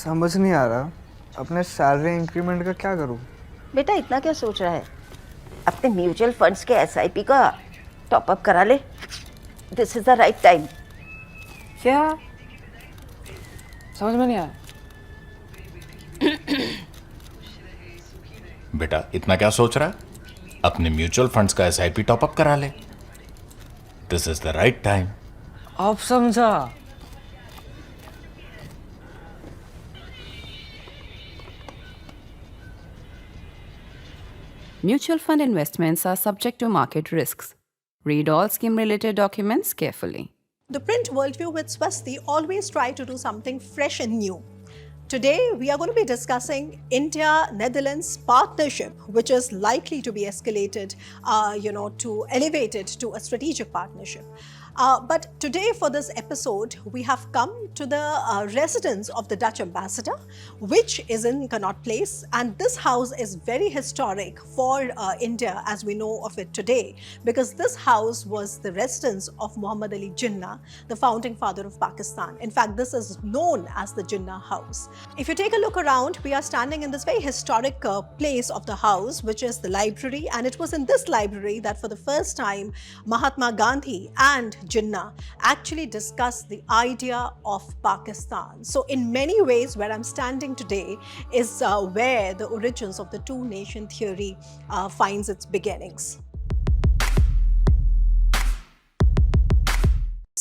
समझ नहीं आ रहा अपने सैलरी इंक्रीमेंट का क्या करूं। बेटा इतना क्या सोच रहा है? अपने म्यूचुअल फंड्स के एसआईपी का टॉप अप करा ले. This is the right time. क्या? समझ में नहीं आया. बेटा इतना क्या सोच रहा है? अपने म्यूचुअल फंड्स का एसआईपी टॉपअप करा ले. This is the right time. अब समझा. Mutual fund investments are subject to market risks. Read all scheme-related documents carefully. The Print Worldview with Swasti always try to do something fresh and new. Today, we are going to be discussing India-Netherlands partnership, which is likely to be escalated, to elevate it to a strategic partnership. But today, for this episode, we have come to the residence of the Dutch ambassador, which is in Connaught Place. And this house is very historic for India as we know of it today, because this house was the residence of Muhammad Ali Jinnah, the founding father of Pakistan. In fact, this is known as the Jinnah House. If you take a look around, we are standing in this very historic place of the house, which is the library. And it was in this library that for the first time, Mahatma Gandhi and Jinnah actually discussed the idea of Pakistan. So in many ways, where I'm standing today is where the origins of the two-nation theory finds its beginnings.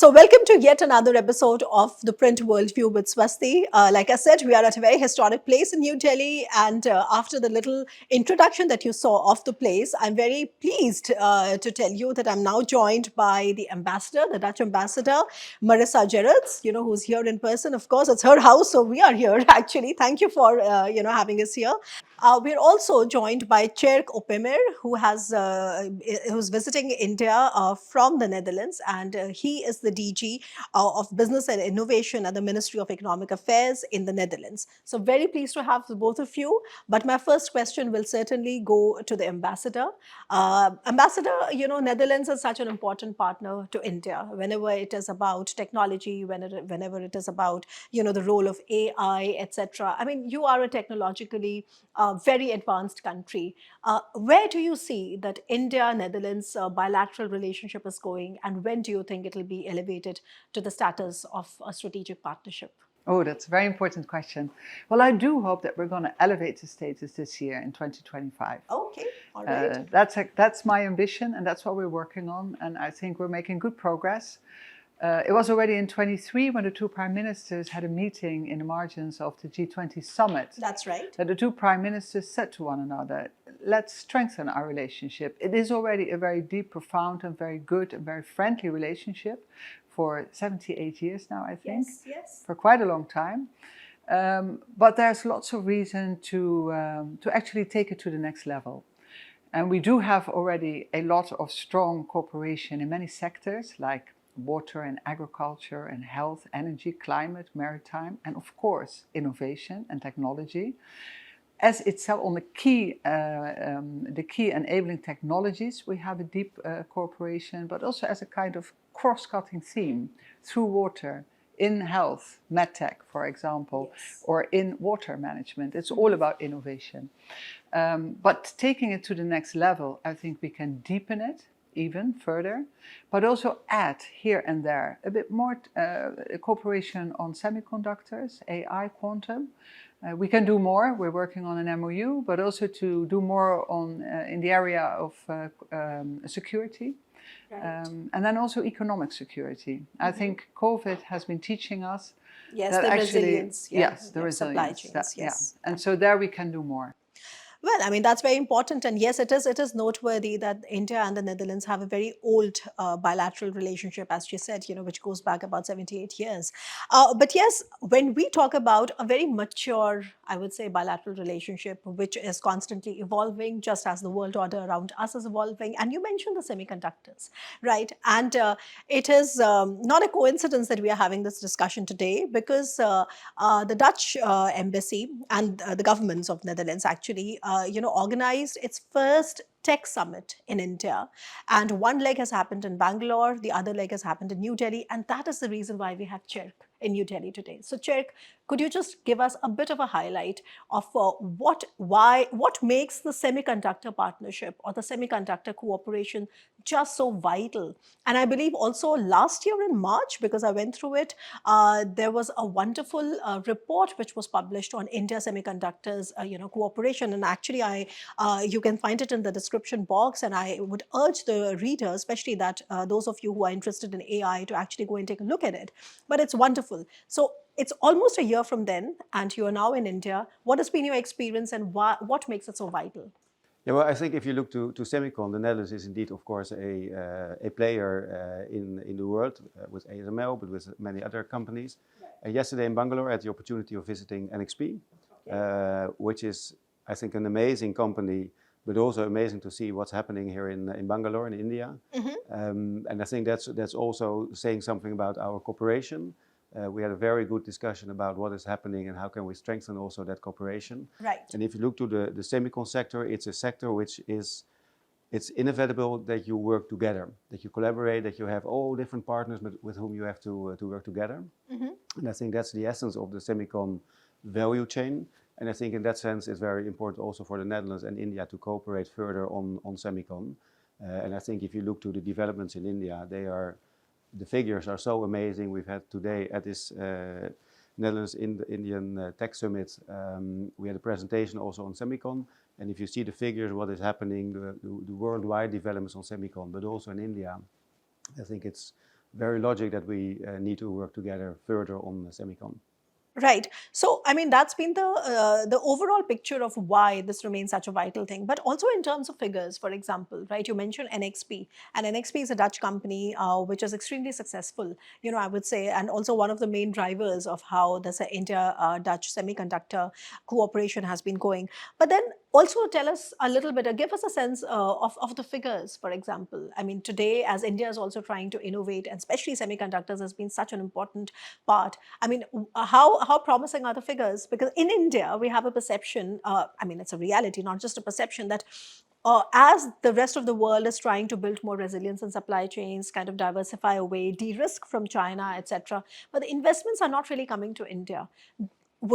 So welcome to yet another episode of The Print Worldview with Swasti. Like I said, we are at a very historic place in New Delhi, and after the little introduction that you saw of the place, I'm very pleased to tell you that I'm now joined by the ambassador, the Dutch ambassador, Marisa Gerards, who's here in person. Of course, it's her house, so we are here actually. Thank you for, having us here. We're also joined by Tjerk Opmeer, who's visiting India from the Netherlands, and he is the DG of Business and Innovation at the Ministry of Economic Affairs in the Netherlands. So very pleased to have the both of you. But my first question will certainly go to the ambassador. Ambassador, Netherlands is such an important partner to India whenever it is about technology, whenever it is about, the role of AI, etc. I mean, you are a technologically very advanced country. Where do you see that India-Netherlands bilateral relationship is going, and when do you think it will be elevated to the status of a strategic partnership? Oh, that's a very important question. Well, I do hope that we're going to elevate the status this year in 2025. Okay, all right. That's my ambition, and that's what we're working on, and I think we're making good progress. It was already in 23 when the two prime ministers had a meeting in the margins of the G20 summit. That's right. That the two prime ministers said to one another, let's strengthen our relationship. It is already a very deep, profound, and very good and very friendly relationship for 78 years now, I think. Yes. For quite a long time. But there's lots of reason to actually take it to the next level. And we do have already a lot of strong cooperation in many sectors, like water and agriculture and health, energy, climate, maritime, and of course, innovation and technology. As itself on the key enabling technologies, we have a deep cooperation, but also as a kind of cross-cutting theme through water, in health, medtech, for example, yes, or in water management. It's all about innovation. But taking it to the next level, I think we can deepen it even further, but also add here and there a bit more cooperation on semiconductors, AI, quantum. We can do more. We're working on an MOU, but also to do more on in the area of security. Right. And then also economic security. I think COVID has been teaching us that the actually, resilience. yes, the Supply resilience. chains, yes. And so there we can do more. Well, I mean, that's very important. And yes, it is noteworthy that India and the Netherlands have a very old bilateral relationship, as you said, which goes back about 78 years. But yes, when we talk about a very mature, I would say, bilateral relationship, which is constantly evolving, just as the world order around us is evolving. And you mentioned the semiconductors, right? And it is not a coincidence that we are having this discussion today, because the Dutch embassy and the governments of Netherlands actually organized its first tech summit in India. And one leg has happened in Bangalore, the other leg has happened in New Delhi. And that is the reason why we have Tjerk in New Delhi today. So Tjerk, could you just give us a bit of a highlight of what makes the semiconductor partnership or the semiconductor cooperation just so vital? And I believe also last year in March, because I went through it, there was a wonderful report which was published on India semiconductors, cooperation. And actually, you can find it in the description box. And I would urge the readers, especially that those of you who are interested in AI, to actually go and take a look at it. But it's wonderful. So it's almost a year from then, and you are now in India. What has been your experience, and what makes it so vital? Yeah, well, I think if you look to Semicon, the Netherlands is indeed, of course, a player in the world with ASML, but with many other companies. Yesterday in Bangalore, I had the opportunity of visiting NXP, which is, I think, an amazing company, but also amazing to see what's happening here in Bangalore in India. And I think that's also saying something about our cooperation. We had a very good discussion about what is happening and how can we strengthen also that cooperation. Right. And if you look to the semicon sector, it's a sector which it's inevitable that you work together, that you collaborate, that you have all different partners with whom you have to work together. And I think that's the essence of the semicon value chain. And I think in that sense, it's very important also for the Netherlands and India to cooperate further on semicon. And I think if you look to the developments in India, the figures are so amazing. We've had today at this Netherlands Indian Tech Summit, we had a presentation also on semicon. And if you see the figures, what is happening, the worldwide developments on semicon, but also in India, I think it's very logical that we need to work together further on semicon. Right. So, I mean, that's been the overall picture of why this remains such a vital thing. But also in terms of figures, for example, right, you mentioned NXP, and NXP is a Dutch company which is extremely successful, I would say, and also one of the main drivers of how the India-Dutch semiconductor cooperation has been going. But then also tell us a little bit, give us a sense of the figures, for example. I mean, today, as India is also trying to innovate, and especially semiconductors has been such an important part. I mean, how promising are the figures? Because in India, we have a perception, I mean, it's a reality, not just a perception, that as the rest of the world is trying to build more resilience in supply chains, kind of diversify away, de-risk from China, etc., but the investments are not really coming to India.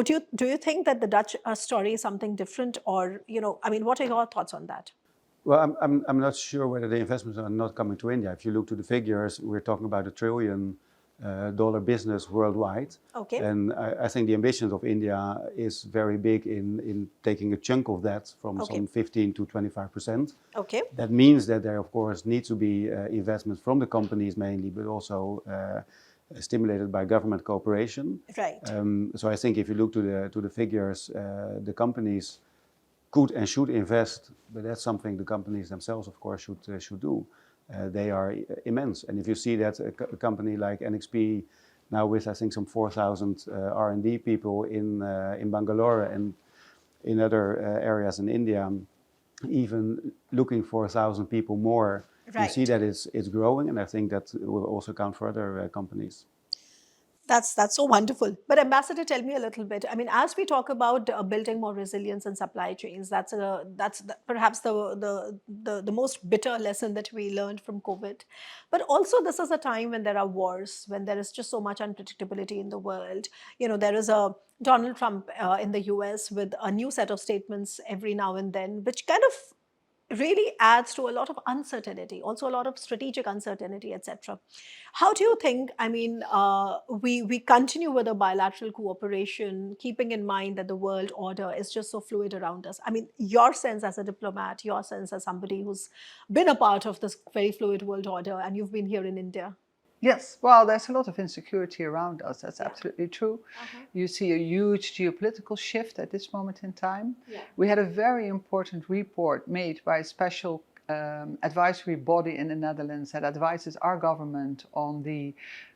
Do you think that the Dutch story is something different, or I mean, what are your thoughts on that? Well, I'm not sure whether the investments are not coming to India. If you look to the figures, we're talking about $1 trillion business worldwide. Okay. And I think the ambitions of India is very big in taking a chunk of that from some 15 to 25%. Okay. That means that there, of course, needs to be investments from the companies mainly, but also stimulated by government cooperation. Right. So I think if you look to the figures, the companies could and should invest, but that's something the companies themselves, of course, should do. They are immense, and if you see that a company like NXP now with I think some 4,000 R&D people in Bangalore and in other areas in India, even looking for 1,000 people more. Right. You see that it's growing, and I think that will also count for other companies. That's so wonderful. But Ambassador, tell me a little bit. I mean, as we talk about building more resilience in supply chains, that's perhaps the most bitter lesson that we learned from COVID. But also, this is a time when there are wars, when there is just so much unpredictability in the world. There is a Donald Trump in the US with a new set of statements every now and then, which kind of really adds to a lot of uncertainty, also a lot of strategic uncertainty, etc. How do you think, I mean, we continue with a bilateral cooperation, keeping in mind that the world order is just so fluid around us? I mean, your sense as a diplomat, your sense as somebody who's been a part of this very fluid world order, and you've been here in India. Yes, well, there's a lot of insecurity around us. That's absolutely true. You see a huge geopolitical shift at this moment in time. We had a very important report made by a special advisory body in the Netherlands that advises our government on the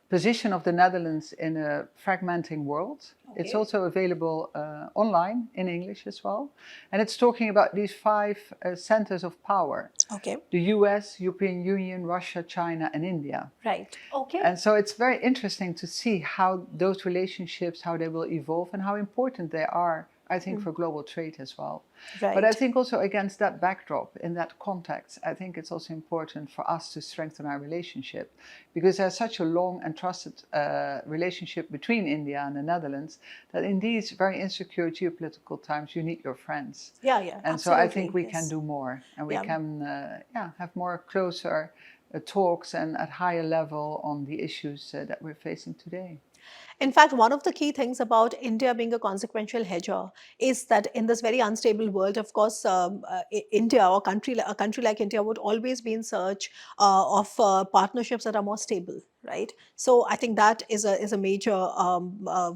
position of the Netherlands in a fragmenting world. Okay. It's also available online in English as well. And it's talking about these 5 centers of power. Okay. The US, European Union, Russia, China, and India. Right. Okay. And so it's very interesting to see how those relationships, how they will evolve and how important they are I think for global trade as well. Right. But I think also against that backdrop, in that context, I think it's also important for us to strengthen our relationship, because there's such a long and trusted relationship between India and the Netherlands that in these very insecure geopolitical times, you need your friends. Yeah, And so I think we can do more, and we can have more closer talks and at higher level on the issues that we're facing today. In fact, one of the key things about India being a consequential hedger is that in this very unstable world, of course, India or a country like India would always be in search of partnerships that are more stable, right? So I think that is a major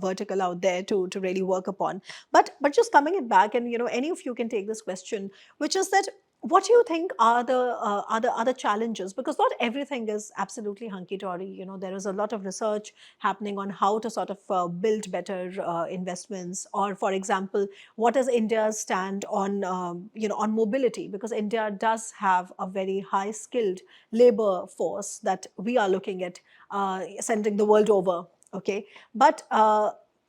vertical out there to really work upon. But just coming it back, and any of you can take this question, which is that, what do you think are the challenges? Because not everything is absolutely hunky-dory. There is a lot of research happening on how to sort of build better investments, or, for example, what is India's stand on on mobility? Because India does have a very high-skilled labor force that we are looking at sending the world over. Okay, but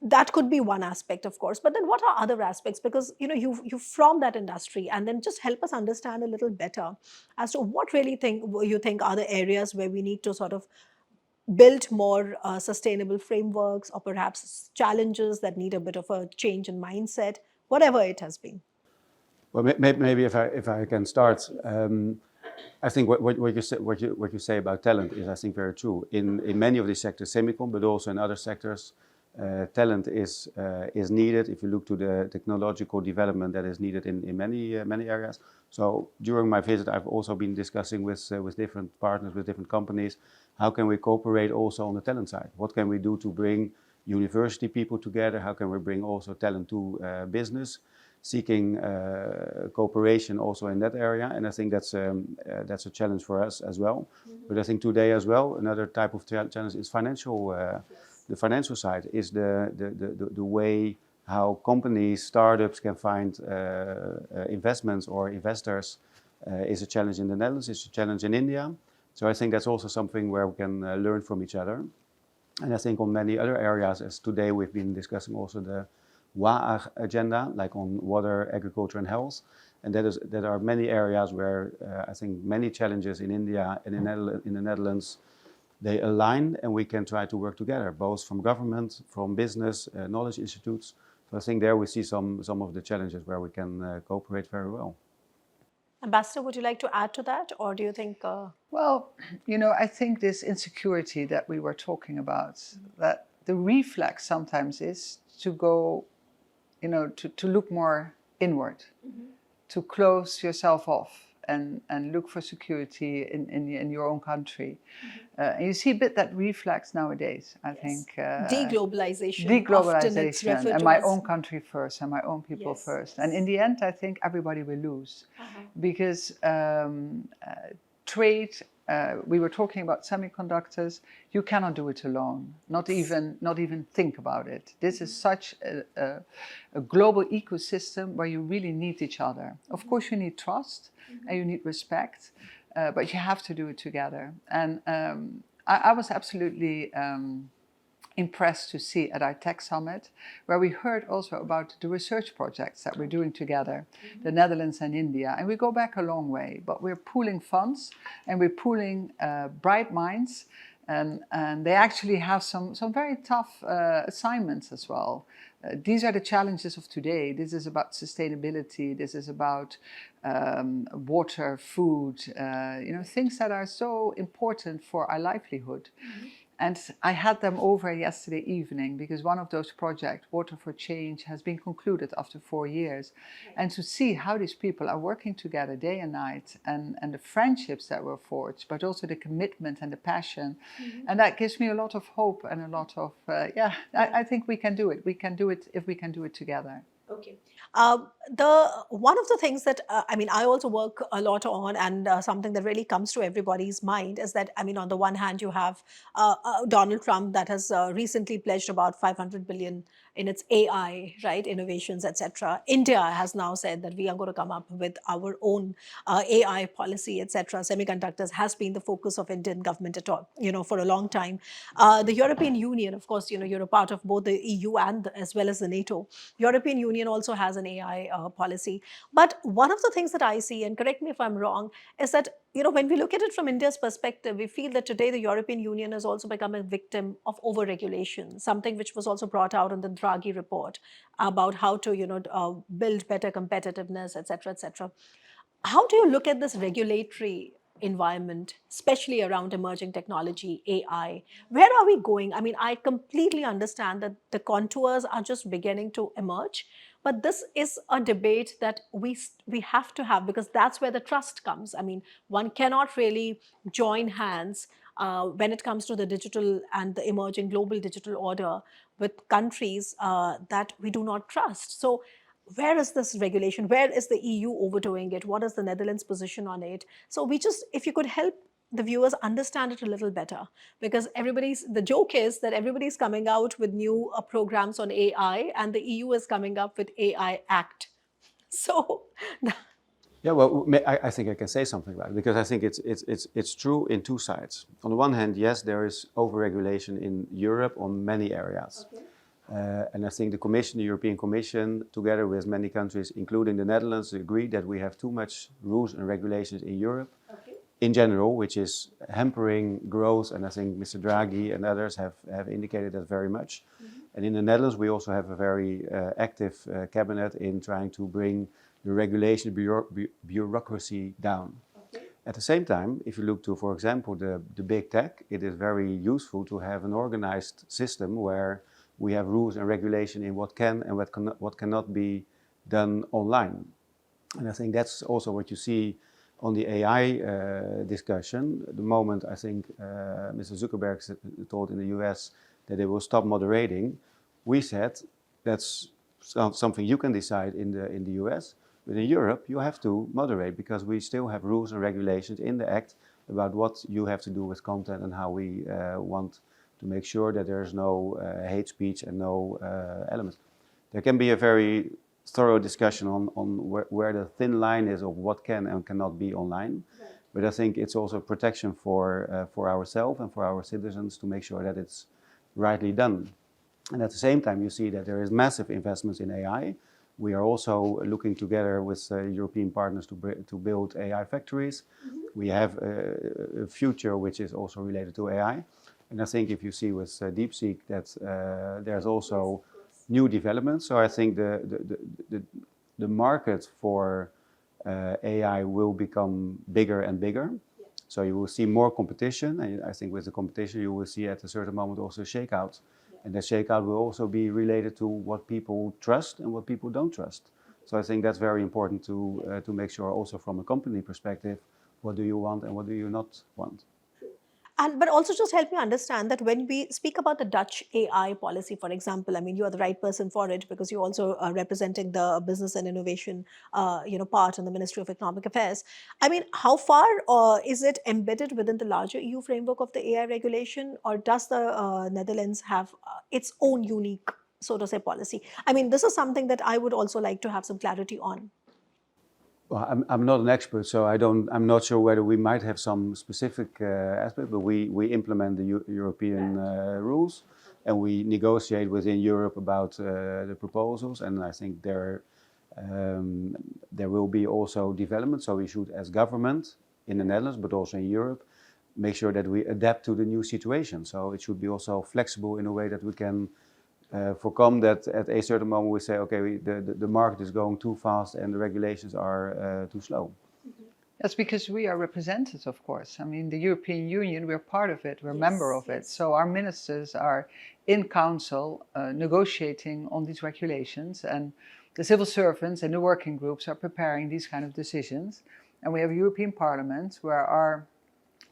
that could be one aspect, of course. But then what are other aspects? Because you from that industry, and then just help us understand a little better as to what really you think are the areas where we need to sort of build more sustainable frameworks, or perhaps challenges that need a bit of a change in mindset, whatever it has been. Well, maybe if I can start, I think what you say about talent is, I think, very true. In many of these sectors, semicon, but also in other sectors, talent is needed. If you look to the technological development that is needed in many areas. So during my visit, I've also been discussing with different partners, with different companies, how can we cooperate also on the talent side? What can we do to bring university people together? How can we bring also talent to business? Seeking cooperation also in that area, and I think that's a challenge for us as well. Mm-hmm. But I think today as well, another type of challenge is financial. The financial side is the way how companies, startups can find investments or investors is a challenge in the Netherlands. It's a challenge in India. So I think that's also something where we can learn from each other. And I think on many other areas, as today we've been discussing also the WAAG agenda, like on water, agriculture and health. And that are many areas where I think many challenges in India and in the Netherlands, they align, and we can try to work together, both from government, from business, knowledge institutes. So I think there we see some of the challenges where we can cooperate very well. Ambassador, would you like to add to that, or do you think? Well, I think this insecurity that we were talking about, that the reflex sometimes is to go, to look more inward, to close yourself off and look for security in your own country. And you see a bit that reflex nowadays, I think. Deglobalization. Often it's referred and to my as own country first, and my own people first. And in the end, I think everybody will lose. Because trade, we were talking about semiconductors, you cannot do it alone, not even think about it. This is such a global ecosystem where you really need each other. Of course you need trust and you need respect, but you have to do it together. And I was absolutely impressed to see at our tech summit, where we heard also about the research projects that we're doing together, the Netherlands and India. And we go back a long way, but we're pooling funds and we're pooling bright minds. And they actually have some very tough assignments as well. These are the challenges of today. This is about sustainability. This is about water, food, things that are so important for our livelihood. And I had them over yesterday evening because one of those projects, Water for Change, has been concluded after 4 years. And to see how these people are working together day and night, and the friendships that were forged, but also the commitment and the passion. And that gives me a lot of hope and a lot of, I think we can do it. We can do it if we can do it together. Okay. One of the things that I also work a lot on, and something that really comes to everybody's mind is that, on the one hand, you have Donald Trump that has recently pledged about 500 billion in its AI, right, innovations, etc. India has now said that we are going to come up with our own AI policy, etc. Semiconductors has been the focus of Indian government at all, for a long time. The European Union, of course, you're a part of both the EU and as well as the NATO. European Union Union also has an AI policy. But one of the things that I see, and correct me if I'm wrong, is that when we look at it from India's perspective, we feel that today the European Union has also become a victim of over-regulation, something which was also brought out in the Draghi report about how to build better competitiveness, etc., etc. How do you look at this regulatory environment, especially around emerging technology, AI? Where are we going? I mean, I completely understand that the contours are just beginning to emerge, but this is a debate that we have to have, because that's where the trust comes. I mean, one cannot really join hands when it comes to the digital and the emerging global digital order with countries that we do not trust. So where is this regulation? Where is the EU overdoing it? What is the Netherlands' position on it? So if you could help the viewers understand it a little better, because the joke is that everybody's coming out with new programs on AI, and the EU is coming up with AI Act. So Yeah, well, I think I can say something about it, because I think it's true in two sides. On the one hand, yes, there is overregulation in Europe on many areas. okay. And I think the European Commission, together with many countries, including the Netherlands, agree that we have too much rules and regulations in Europe in general, which is hampering growth. And I think Mr. Draghi and others have indicated that very much. And in the Netherlands, we also have a very active cabinet in trying to bring the regulation bureaucracy down. At the same time, if you look to, for example, the big tech, it is very useful to have an organized system where we have rules and regulation in what can and what cannot be done online. And I think that's also what you see on the AI discussion. The moment I think Mr. Zuckerberg told in the US that they will stop moderating, we said that's something you can decide in the US, but in Europe you have to moderate, because we still have rules and regulations in the Act about what you have to do with content and how we want to make sure that there's no hate speech and no elements. There can be a very thorough discussion on where the thin line is of what can and cannot be online. Right. But I think it's also protection for ourselves and for our citizens to make sure that it's rightly done. And at the same time, you see that there is massive investments in AI. We are also looking together with European partners to build AI factories. Mm-hmm. We have a future which is also related to AI. And I think if you see with DeepSeek that there's also new developments. So I think the market for AI will become bigger and bigger. Yeah. So you will see more competition. And I think with the competition, you will see at a certain moment also a shakeout. Yeah. And that shakeout will also be related to what people trust and what people don't trust. So I think that's very important to make sure also from a company perspective, what do you want and what do you not want? But also just help me understand that when we speak about the Dutch AI policy, for example, I mean, you are the right person for it, because you're also representing the business and innovation, part in the Ministry of Economic Affairs. I mean, how far is it embedded within the larger EU framework of the AI regulation, or does the Netherlands have its own unique, so to say, policy? I mean, this is something that I would also like to have some clarity on. Well, I'm not an expert, so I'm not sure whether we might have some specific aspect, but we implement the European rules, and we negotiate within Europe about the proposals, and I think there will be also development. So we should, as government in the Netherlands, but also in Europe, make sure that we adapt to the new situation. So it should be also flexible in a way that we can forecome that at a certain moment we say, okay, the market is going too fast and the regulations are too slow. That's because we are represented, of course. I mean, the European Union, we're part of it, we're a member of it. So our ministers are in council negotiating on these regulations, and the civil servants and the working groups are preparing these kind of decisions. And we have a European Parliament where our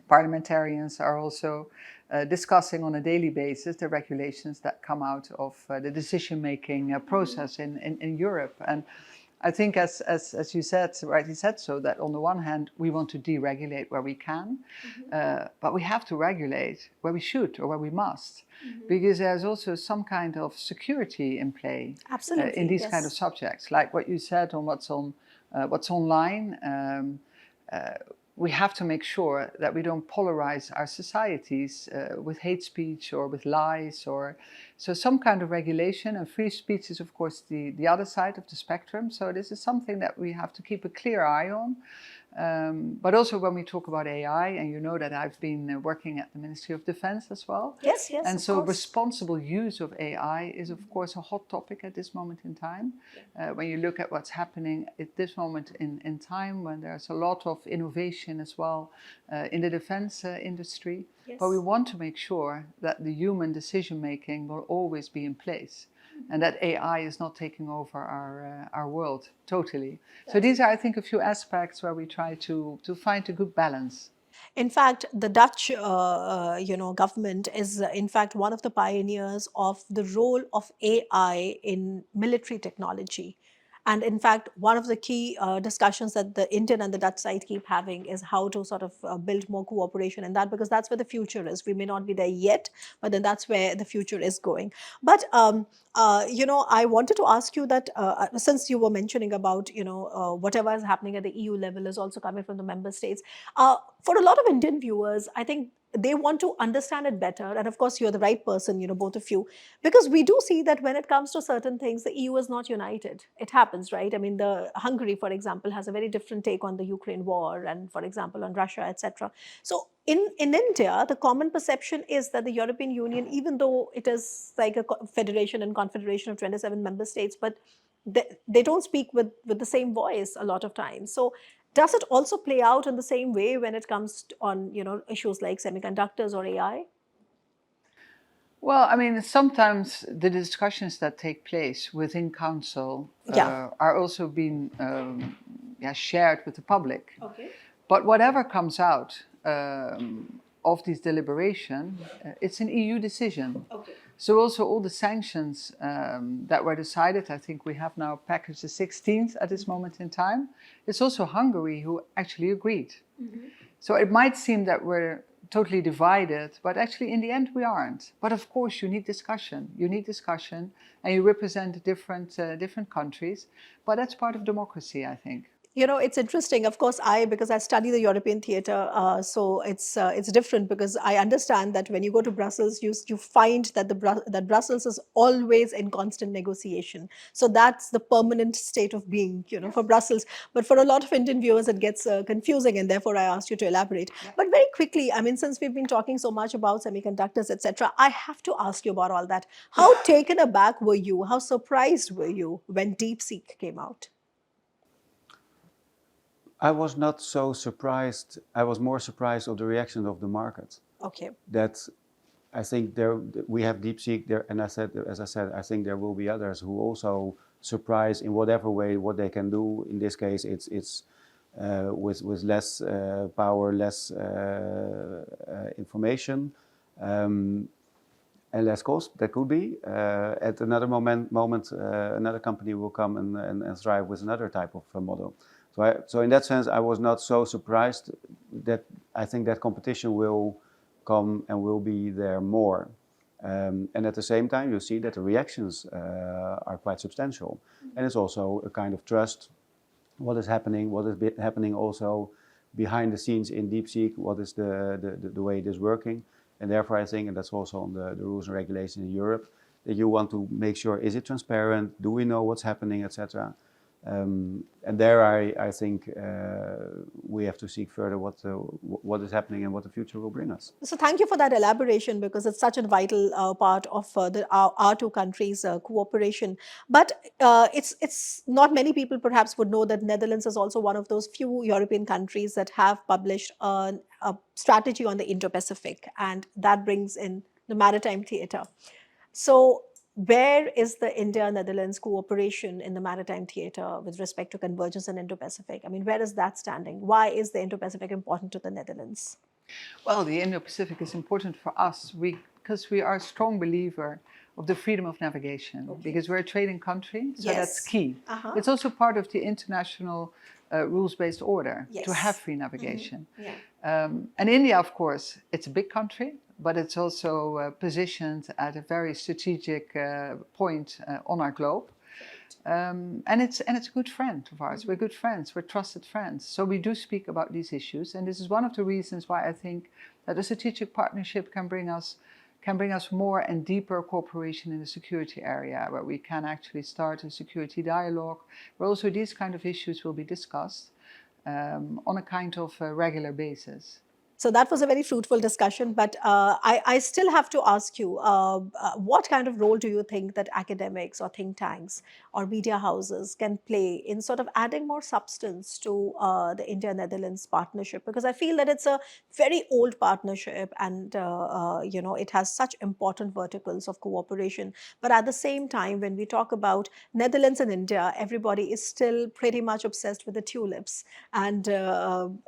parliamentarians are also discussing on a daily basis the regulations that come out of the decision-making process in Europe. And I think, as you said, rightly said, so that on the one hand, we want to deregulate where we can, but we have to regulate where we should or where we must, because there's also some kind of security in play. Absolutely, in these yes. kind of subjects, like what you said on what's online. we have to make sure that we don't polarize our societies with hate speech or with lies, or so some kind of regulation. And free speech is, of course, the other side of the spectrum. So this is something that we have to keep a clear eye on. But also when we talk about AI, and you know that I've been working at the Ministry of Defense as well. Yes, yes, And of so course. responsible use of AI is, of course, a hot topic at this moment in time. When you look at what's happening at this moment in time, when there's a lot of innovation as well in the defense industry. Yes. But we want to make sure that the human decision making will always be in place. And that AI is not taking over our world totally. So these are, I think, a few aspects where we try to find a good balance. In fact, the Dutch, government is, in fact, one of the pioneers of the role of AI in military technology. And in fact, one of the key discussions that the Indian and the Dutch side keep having is how to sort of build more cooperation in that, because that's where the future is. We may not be there yet, but then that's where the future is going. But I wanted to ask you that since you were mentioning about whatever is happening at the EU level is also coming from the member states. For a lot of Indian viewers, I think they want to understand it better. And of course, you're the right person, both of you, because we do see that when it comes to certain things, the EU is not united. It happens, right? I mean, the Hungary, for example, has a very different take on the Ukraine war and, for example, on Russia, etc. So in India, the common perception is that the European Union, even though it is like a federation and confederation of 27 member states, but they don't speak with the same voice a lot of times. So does it also play out in the same way when it comes to, on issues like semiconductors or AI? Well, I mean, sometimes the discussions that take place within council are also being shared with the public. Okay. But whatever comes out of this deliberation, it's an EU decision. Okay. So also all the sanctions that were decided, I think we have now packaged the 16th at this moment in time. It's also Hungary who actually agreed. Mm-hmm. So it might seem that we're totally divided, but actually in the end we aren't. But of course you need discussion. You need discussion, and you represent different countries. But that's part of democracy, I think. It's interesting. Of course, because I study the European theatre, so it's different, because I understand that when you go to Brussels, you find that that Brussels is always in constant negotiation. So that's the permanent state of being, for Brussels. But for a lot of Indian viewers, it gets confusing, and therefore I asked you to elaborate. Yeah. But very quickly, I mean, since we've been talking so much about semiconductors, etc., I have to ask you about all that. How taken aback were you? How surprised were you when DeepSeek came out? I was not so surprised. I was more surprised of the reaction of the market. Okay. That I think we have DeepSeek there, and as I said, I think there will be others who also surprise in whatever way what they can do. In this case, it's with less power, less information, and less cost. That could be. At another moment, another company will come and thrive with another type of model. So in that sense, I was not so surprised. That I think that competition will come and will be there more. And at the same time, you see that the reactions are quite substantial. And it's also a kind of trust. What is happening happening also behind the scenes in DeepSeek? What is the way it is working? And therefore, I think, and that's also on the rules and regulations in Europe, that you want to make sure, is it transparent? Do we know what's happening, etc.? And there, I think we have to seek further what is happening and what the future will bring us. So thank you for that elaboration, because it's such a vital part of our two countries' cooperation. But it's not many people perhaps would know that Netherlands is also one of those few European countries that have published a strategy on the Indo-Pacific, and that brings in the maritime theatre. So where is the India-Netherlands cooperation in the maritime theatre with respect to convergence in Indo-Pacific? I mean, where is that standing? Why is the Indo-Pacific important to the Netherlands? Well, the Indo-Pacific is important for us because we are a strong believer of the freedom of navigation, because we're a trading country, so yes. That's key. It's also part of the international rules-based order yes. to have free navigation. Mm-hmm. Yeah. And India, of course, it's a big country, but it's also positioned at a very strategic point on our globe. And it's a good friend of ours. We're good friends. We're trusted friends. So we do speak about these issues, and this is one of the reasons why I think that a strategic partnership can bring us more and deeper cooperation in the security area, where we can actually start a security dialogue, where also these kind of issues will be discussed on a kind of regular basis. So that was a very fruitful discussion, but I still have to ask you, what kind of role do you think that academics or think tanks or media houses can play in sort of adding more substance to the India-Netherlands partnership? Because I feel that it's a very old partnership, and it has such important verticals of cooperation. But at the same time, when we talk about Netherlands and India, everybody is still pretty much obsessed with the tulips. And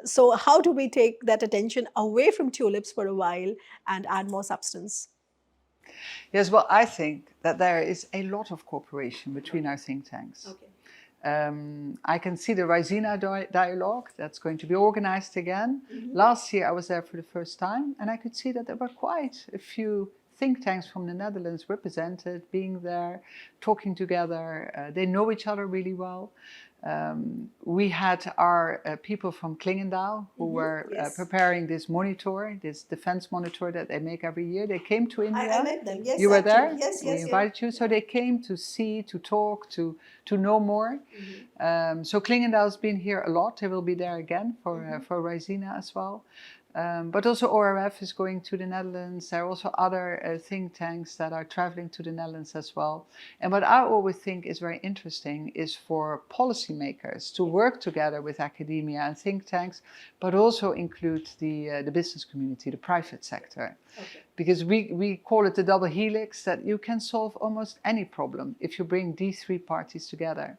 so how do we take that attention away from tulips for a while and add more substance? Yes, well, I think that there is a lot of cooperation between our think tanks. Okay. I can see the Raisina dialogue that's going to be organized again. Last year I was there for the first time, and I could see that there were quite a few think tanks from the Netherlands represented, being there, talking together. They know each other really well. We had our people from Klingendaal who were preparing this monitor, this defense monitor that they make every year. They came to India. I met them. Yes, you were there? actually. Yes, we yes, invited you. So they came to see, to talk, to know more. So Klingendaal's been here a lot. They will be there again for Raisina as well. But also ORF is going to the Netherlands. There are also other think tanks that are traveling to the Netherlands as well. And what I always think is very interesting is for policymakers to work together with academia and think tanks, but also include the business community, the private sector. Okay. Because we call it the double helix, that you can solve almost any problem if you bring these three parties together.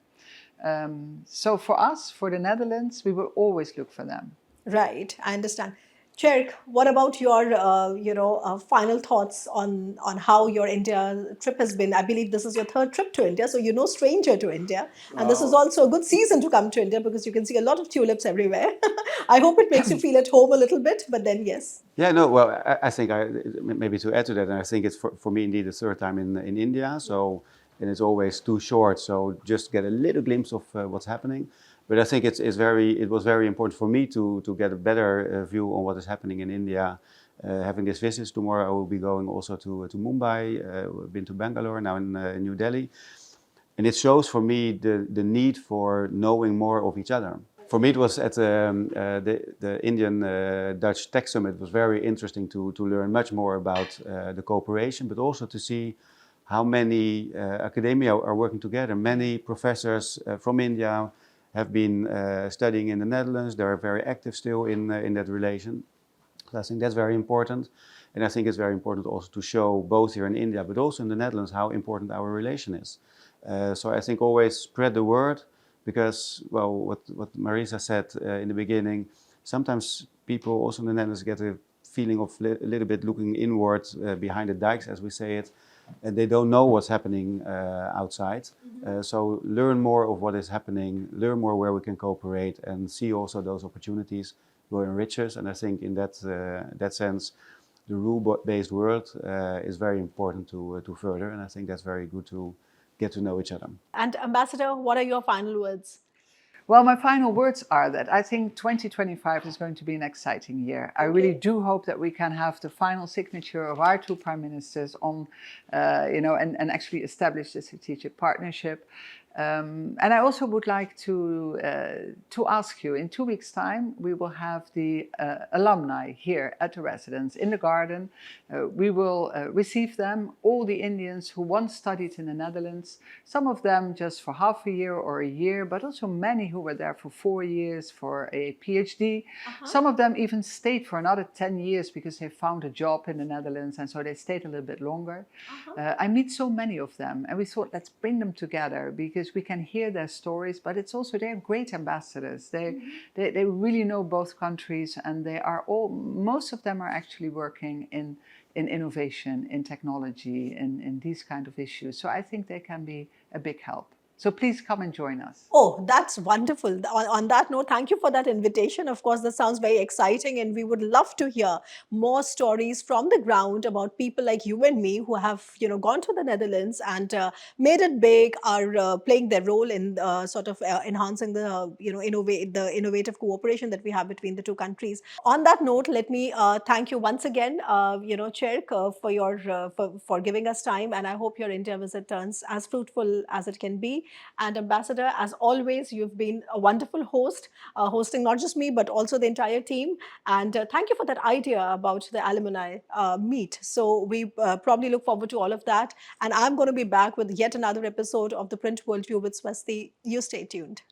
So for us, for the Netherlands, we will always look for them. Right, I understand. Tjerk, what about your, final thoughts on how your India trip has been? I believe this is your third trip to India, so you're no stranger to India. And this is also a good season to come to India because you can see a lot of tulips everywhere. I hope it makes you feel at home a little bit, but then yes. Yeah, no, well, I think maybe to add to that, and I think it's for me indeed the third time in India, so, and it's always too short, so just get a little glimpse of what's happening. But I think it was very important for me to get a better view on what is happening in India. Having this visit tomorrow, I will be going also to Mumbai. I've been to Bangalore, now in New Delhi. And it shows for me the need for knowing more of each other. For me, it was at the Indian-Dutch Tech Summit. It was very interesting to learn much more about the cooperation, but also to see how many academia are working together. Many professors from India have been studying in the Netherlands. They are very active still in that relation. So I think that's very important. And I think it's very important also to show both here in India, but also in the Netherlands, how important our relation is. So I think always spread the word, because, well, what Marisa said in the beginning, sometimes people also in the Netherlands get a feeling of a little bit looking inward behind the dikes, as we say it, and they don't know what's happening outside. So learn more of what is happening, learn more where we can cooperate, and see also those opportunities will enrich us. And I think in that sense, the rule-based world is very important to further, and I think that's very good to get to know each other. And Ambassador, what are your final words? Well, my final words are that I think 2025 is going to be an exciting year. I really do hope that we can have the final signature of our two prime ministers on, and actually establish the strategic partnership. And I also would like to ask you, in 2 weeks' time, we will have the alumni here at the residence in the garden. We will receive them, all the Indians who once studied in the Netherlands, some of them just for half a year or a year, but also many who were there for 4 years for a PhD. Some of them even stayed for another 10 years because they found a job in the Netherlands, and so they stayed a little bit longer. I meet so many of them, and we thought, let's bring them together, because we can hear their stories, but it's also, they're great ambassadors. They really know both countries, and they are most of them are actually working in innovation, in technology, in these kind of issues. So I think they can be a big help. So please come and join us. Oh, that's wonderful. On that note, thank you for that invitation. Of course, this sounds very exciting, and we would love to hear more stories from the ground about people like you and me who have, gone to the Netherlands and made it big, are playing their role in sort of enhancing the, the innovative cooperation that we have between the two countries. On that note, let me thank you once again, Tjerk, for your for giving us time, and I hope your India visit turns as fruitful as it can be. And Ambassador, as always, you've been a wonderful host, hosting not just me, but also the entire team. And thank you for that idea about the alumni meet. So we probably look forward to all of that. And I'm going to be back with yet another episode of The Print Worldview with Swasti. You stay tuned.